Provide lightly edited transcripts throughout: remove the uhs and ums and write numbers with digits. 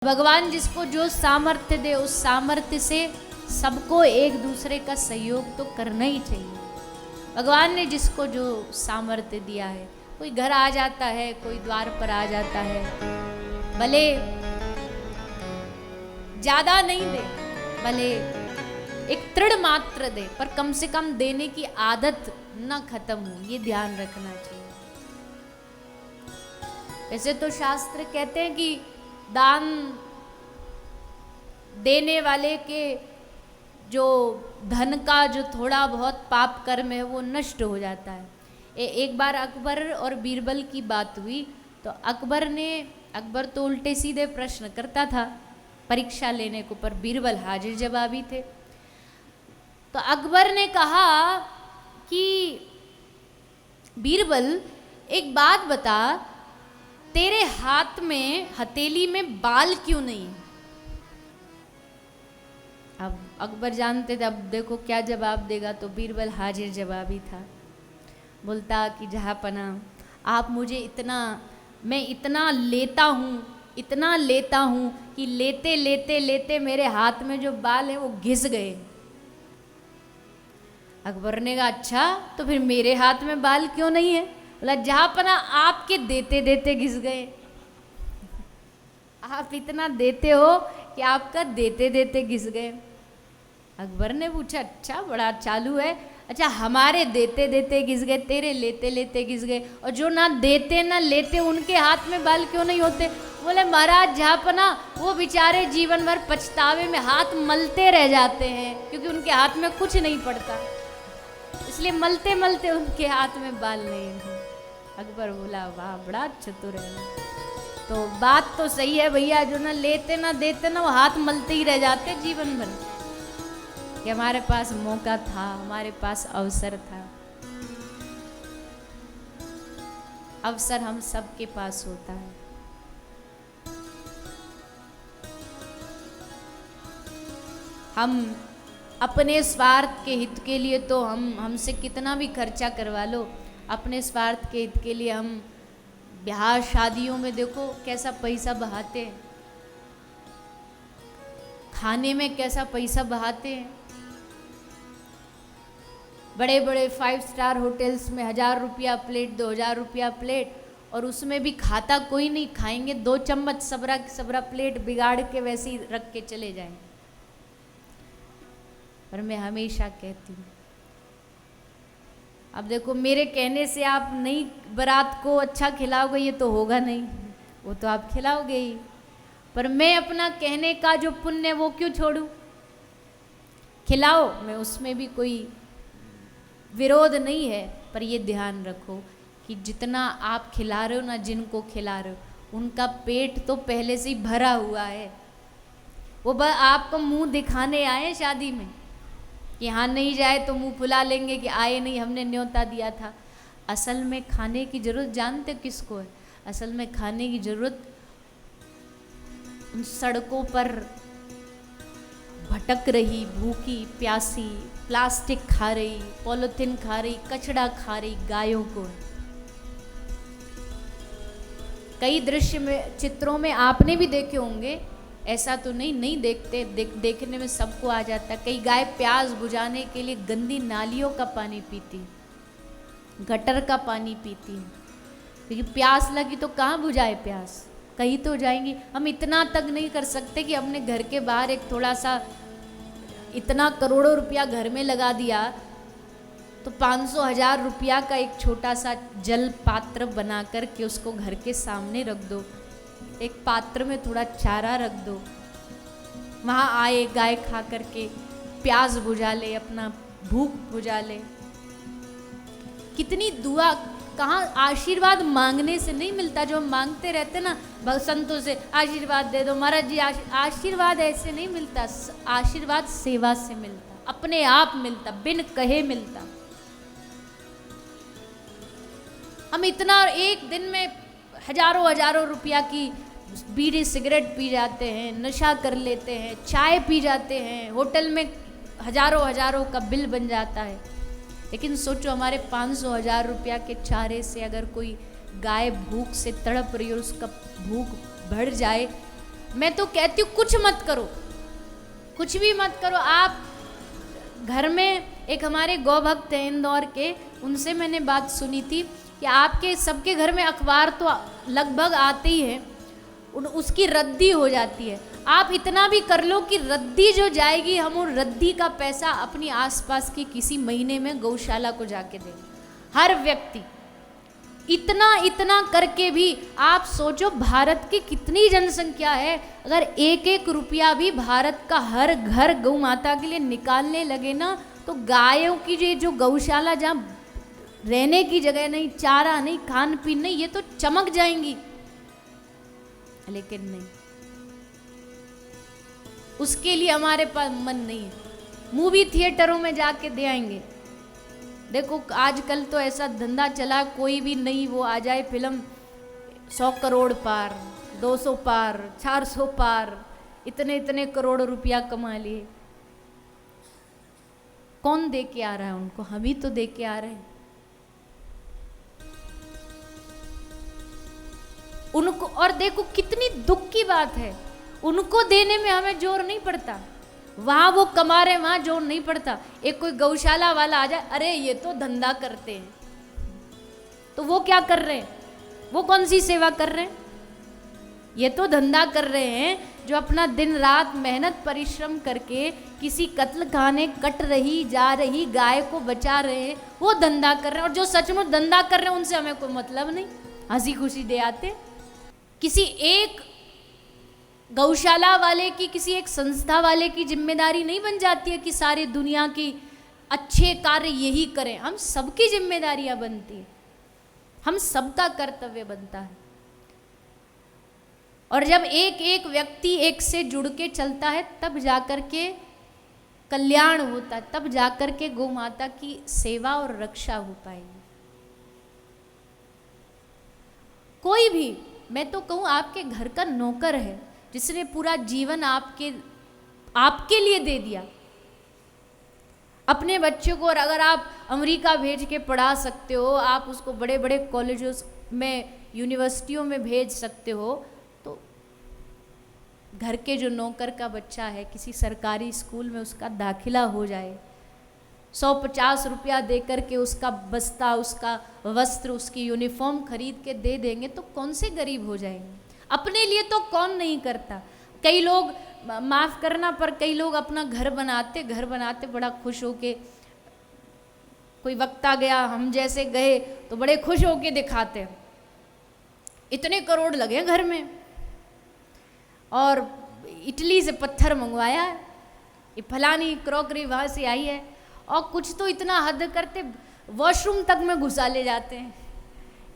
भगवान जिसको जो सामर्थ्य दे उस सामर्थ्य से सबको एक दूसरे का सहयोग तो करना ही चाहिए। भगवान ने जिसको जो सामर्थ्य दिया है, कोई घर आ जाता है, कोई द्वार पर आ जाता है, भले ज्यादा नहीं दे, भले एक तृण मात्र दे, पर कम से कम देने की आदत ना खत्म हो, ये ध्यान रखना चाहिए। वैसे तो शास्त्र कहते हैं कि दान देने वाले के जो धन का जो थोड़ा बहुत पाप कर्म है वो नष्ट हो जाता है। एक बार अकबर और बीरबल की बात हुई तो अकबर तो उल्टे सीधे प्रश्न करता था परीक्षा लेने को, पर बीरबल हाजिर जवाबी थे। तो अकबर ने कहा कि बीरबल एक बात बता, तेरे हाथ में हथेली में बाल क्यों नहीं? अब अकबर जानते थे अब देखो क्या जवाब देगा, तो बीरबल हाजिर जवाबी था। बोलता कि जहाँपना आप मुझे मैं इतना लेता हूँ कि लेते लेते लेते मेरे हाथ में जो बाल हैं वो घिस गए। अकबर ने कहा अच्छा, तो फिर मेरे हाथ में बाल क्यों नहीं है? बोला जहाँपना आपके देते देते घिस गए। आप इतना देते हो कि आपका देते देते घिस गए। अकबर ने पूछा अच्छा, बड़ा चालू है। अच्छा, हमारे देते देते घिस गए, तेरे लेते लेते घिस गए, और जो ना देते ना लेते उनके हाथ में बाल क्यों नहीं होते? बोले महाराज जहाँपना वो बेचारे जीवन भर पछतावे में हाथ मलते रह जाते हैं, क्योंकि उनके हाथ में कुछ नहीं पड़ता, इसलिए मलते मलते उनके हाथ में बाल नहीं है। अकबर बोला वाह, बड़ा चतुर है। तो बात तो सही है भैया, जो ना लेते ना देते ना वो हाथ मलते ही रह जाते जीवन भर, कि हमारे पास मौका था, हमारे पास अवसर था। अवसर हम सबके पास होता है। हम अपने स्वार्थ के हित के लिए तो हमसे कितना भी खर्चा करवा लो, अपने स्वार्थ के हित के लिए हम ब्याह शादियों में देखो कैसा पैसा बहाते हैं, खाने में कैसा पैसा बहाते हैं। बड़े बड़े 5 स्टार होटल्स में 1000 रुपया प्लेट, 2000 रुपया प्लेट, और उसमें भी खाता कोई नहीं, खाएंगे 2 चम्मच सबरा प्लेट बिगाड़ के वैसे ही रख के चले जाएं। पर मैं हमेशा कहती हूँ, अब देखो मेरे कहने से आप नई बारात को अच्छा खिलाओगे ये तो होगा नहीं, वो तो आप खिलाओगे ही, पर मैं अपना कहने का जो पुण्य वो क्यों छोड़ूं? खिलाओ, मैं उसमें भी कोई विरोध नहीं है, पर ये ध्यान रखो कि जितना आप खिला रहे हो ना, जिनको खिला रहे हो उनका पेट तो पहले से ही भरा हुआ है। वो आपको मुंह दिखाने आए शादी में कि यहाँ नहीं जाए तो मुंह फुला लेंगे कि आए नहीं, हमने न्योता दिया था। असल में खाने की जरूरत जानते किसको है? असल में खाने की जरूरत उन सड़कों पर भटक रही भूखी प्यासी, प्लास्टिक खा रही, पॉलिथीन खा रही, कचड़ा खा रही गायों को। कई दृश्य में, चित्रों में आपने भी देखे होंगे, ऐसा तो नहीं देखते, देखने में सबको आ जाता है। कई गाय प्यास बुझाने के लिए गंदी नालियों का पानी पीती, गटर का पानी पीती, क्योंकि प्यास लगी तो कहाँ बुझाए प्यास, कहीं तो जाएंगी। हम इतना तक नहीं कर सकते कि अपने घर के बाहर एक थोड़ा सा, इतना करोड़ों रुपया घर में लगा दिया तो 500-1000 रुपया का एक छोटा सा जल पात्र बना कर के उसको घर के सामने रख दो, एक पात्र में थोड़ा चारा रख दो, वहाँ आए गाय खा करके प्यास बुझा ले, अपना भूख बुझा ले। कितनी दुआ, कहाँ आशीर्वाद मांगने से नहीं मिलता, जो हम मांगते रहते ना संतों से, आशीर्वाद दे दो महाराज जी, आशीर्वाद ऐसे नहीं मिलता, आशीर्वाद सेवा से मिलता, अपने आप मिलता, बिन कहे मिलता। हम इतना एक दिन में हजारों रुपया की बीड़ी सिगरेट पी जाते हैं, नशा कर लेते हैं, चाय पी जाते हैं, होटल में हजारों का बिल बन जाता है। लेकिन सोचो हमारे 500-1000 रुपया के चारे से अगर कोई गाय भूख से तड़प रही और उसका भूख बढ़ जाए मैं तो कहती हूँ कुछ मत करो, कुछ भी मत करो। आप घर में, एक हमारे गौ भक्त हैं इंदौर के, उनसे मैंने बात सुनी थी कि आपके सबके घर में अखबार तो लगभग आते ही है, उसकी रद्दी हो जाती है। आप इतना भी कर लो कि रद्दी जो जाएगी, हम उन रद्दी का पैसा अपनी आसपास की किसी महीने में गौशाला को जाके देंगे, हर व्यक्ति। इतना इतना करके भी आप सोचो भारत की कितनी जनसंख्या है, अगर एक एक रुपया भी भारत का हर घर गौ माता के लिए निकालने लगे ना, तो गायों की जो गौशाला, जहाँ रहने की जगह नहीं, चारा नहीं, खान पीन नहीं, ये तो चमक जाएंगी। लेकिन नहीं, उसके लिए हमारे पास मन नहीं है। मूवी थिएटरों में जाके दे आएंगे। देखो आजकल तो ऐसा धंधा चला, कोई भी नई वो आ जाए फिल्म, 100 करोड़ पार, 200 पार, 400 पार, इतने इतने करोड़ रुपया कमा लिए। कौन दे के आ रहा है उनको? हम ही तो दे के आ रहे हैं उनको। और देखो कितनी दुख की बात है, उनको देने में हमें जोर नहीं पड़ता, वहां वो कमा रहे, वहां जोर नहीं पड़ता। एक कोई गौशाला वाला आ जाए, अरे ये तो धंधा करते हैं, तो वो क्या कर रहे हैं? वो कौन सी सेवा कर रहे हैं? ये तो धंधा कर रहे हैं जो अपना दिन रात मेहनत परिश्रम करके किसी कत्ल खाने कट रही जा रही गाय को बचा रहे हैं, वो धंधा कर रहे हैं। और जो सचमुच धंधा कर रहे हैं उनसे हमें कोई मतलब नहीं, हंसी खुशी दे आते। किसी एक गौशाला वाले की, किसी एक संस्था वाले की जिम्मेदारी नहीं बन जाती है कि सारी दुनिया की अच्छे कार्य यही करें। हम सबकी जिम्मेदारियां बनती है, हम सबका कर्तव्य बनता है। और जब एक एक व्यक्ति एक से जुड़ के चलता है, तब जाकर के कल्याण होता है, तब जाकर के गौ माता की सेवा और रक्षा हो पाएगी। कोई भी, मैं तो कहूँ आपके घर का नौकर है, जिसने पूरा जीवन आपके लिए दे दिया, अपने बच्चों को। और अगर आप अमेरिका भेज के पढ़ा सकते हो, आप उसको बड़े बड़े कॉलेजों में, यूनिवर्सिटियों में भेज सकते हो, तो घर के जो नौकर का बच्चा है, किसी सरकारी स्कूल में उसका दाखिला हो जाए, 150 रुपया दे करके उसका बस्ता, उसका वस्त्र, उसकी यूनिफॉर्म खरीद के दे देंगे, तो कौन से गरीब हो जाएंगे? अपने लिए तो कौन नहीं करता। कई लोग, माफ़ करना, पर कई लोग अपना घर बनाते बड़ा खुश होके, कोई वक्त आ गया, हम जैसे गए तो बड़े खुश होके दिखाते, इतने करोड़ लगे घर में, और इटली से पत्थर मंगवाया है, ये फलानी क्रॉकरी वहाँ से आई है। और कुछ तो इतना हद करते, वॉशरूम तक में घुसा ले जाते हैं,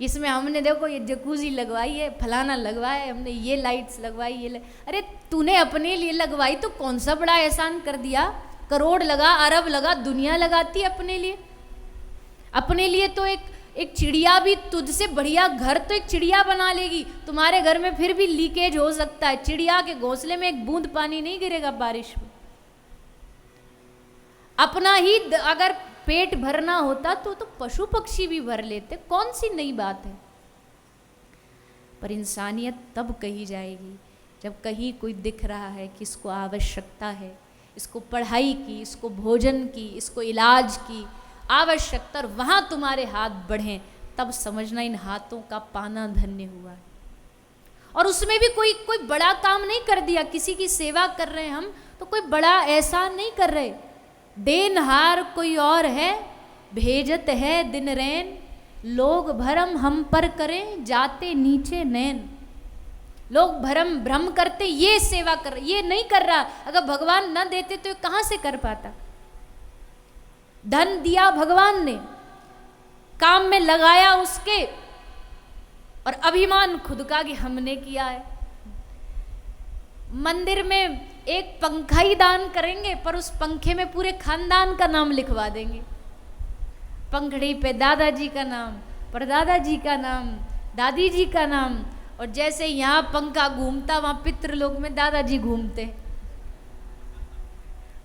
इसमें हमने देखो ये जकूजी लगवाई है, फलाना लगवाया है, हमने ये लाइट्स लगवाई, अरे तूने अपने लिए लगवाई तो कौन सा बड़ा एहसान कर दिया? करोड़ लगा, अरब लगा, दुनिया लगाती है अपने लिए। अपने लिए तो एक चिड़िया भी, तुझसे बढ़िया घर तो एक चिड़िया बना लेगी। तुम्हारे घर में फिर भी लीकेज हो सकता है, चिड़िया के घोंसले में एक बूंद पानी नहीं गिरेगा बारिश में। अपना ही अगर पेट भरना होता तो पशु पक्षी भी भर लेते, कौन सी नई बात है? पर इंसानियत तब कही जाएगी जब कहीं कोई दिख रहा है कि इसको आवश्यकता है, इसको पढ़ाई की, इसको भोजन की, इसको इलाज की आवश्यकता, और वहाँ तुम्हारे हाथ बढ़ें, तब समझना इन हाथों का पाना धन्य हुआ है। और उसमें भी कोई बड़ा काम नहीं कर दिया, किसी की सेवा कर रहे हैं हम तो कोई बड़ा एहसान नहीं कर रहे। देनहार कोई और है, भेजत है दिन रैन, लोग भरम हम पर करें, जाते नीचे नैन। लोग भ्रम करते, ये सेवा कर, ये नहीं कर रहा। अगर भगवान न देते तो कहाँ से कर पाता? धन दिया भगवान ने, काम में लगाया उसके, और अभिमान खुद का कि हमने किया है। मंदिर में एक पंखा ही दान करेंगे, पर उस पंखे में पूरे खानदान का नाम लिखवा देंगे। पंखड़ी पे दादाजी का नाम, परदादा जी का नाम, दादी जी का नाम, और जैसे यहाँ पंखा घूमता वहाँ पितृलोक में दादाजी घूमते।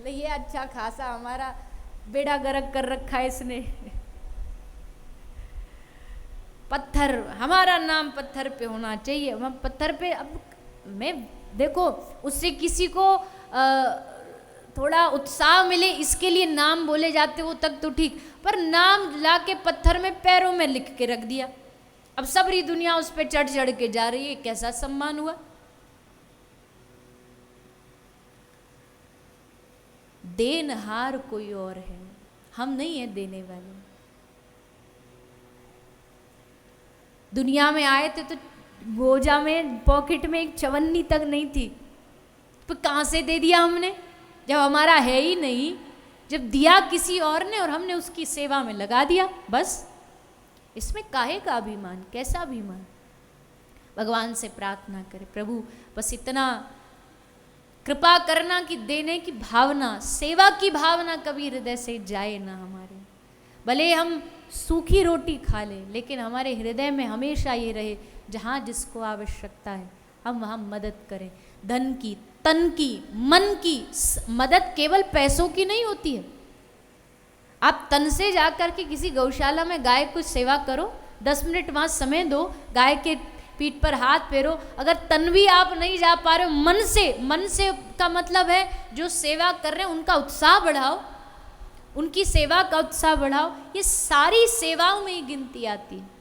ये अच्छा खासा हमारा बेड़ा गर्क कर रखा है इसने। पत्थर, हमारा नाम पत्थर पे होना चाहिए। हम पत्थर पे, अब मैं देखो उससे किसी को थोड़ा उत्साह मिले इसके लिए नाम बोले जाते वो तक तो ठीक, पर नाम ला के पत्थर में पैरों में लिख के रख दिया, अब सबरी दुनिया उस पर चढ़ चढ़ के जा रही है, कैसा सम्मान हुआ। देनहार कोई और है, हम नहीं है देने वाले। दुनिया में आए थे तो गोजा में पॉकेट में एक चवन्नी तक नहीं थी, तो कहाँ से दे दिया हमने जब हमारा है ही नहीं, जब दिया किसी और ने और हमने उसकी सेवा में लगा दिया, बस इसमें काहे का अभिमान, कैसा अभिमान। भगवान से प्रार्थना करें, प्रभु बस इतना कृपा करना कि देने की भावना, सेवा की भावना कभी हृदय से जाए ना हमारे। भले हम सूखी रोटी खा लें लेकिन हमारे हृदय में हमेशा ये रहे जहाँ जिसको आवश्यकता है हम वहाँ मदद करें। धन की, तन की, मन की मदद केवल पैसों की नहीं होती है। आप तन से जाकर के किसी गौशाला में गाय को सेवा करो, 10 मिनट वहाँ समय दो, गाय के पीठ पर हाथ फेरो। अगर तन भी आप नहीं जा पा रहे हो, मन से का मतलब है जो सेवा कर रहे हैं उनका उत्साह बढ़ाओ, उनकी सेवा का उत्साह बढ़ाओ। ये सारी सेवाओं में ही गिनती आती है।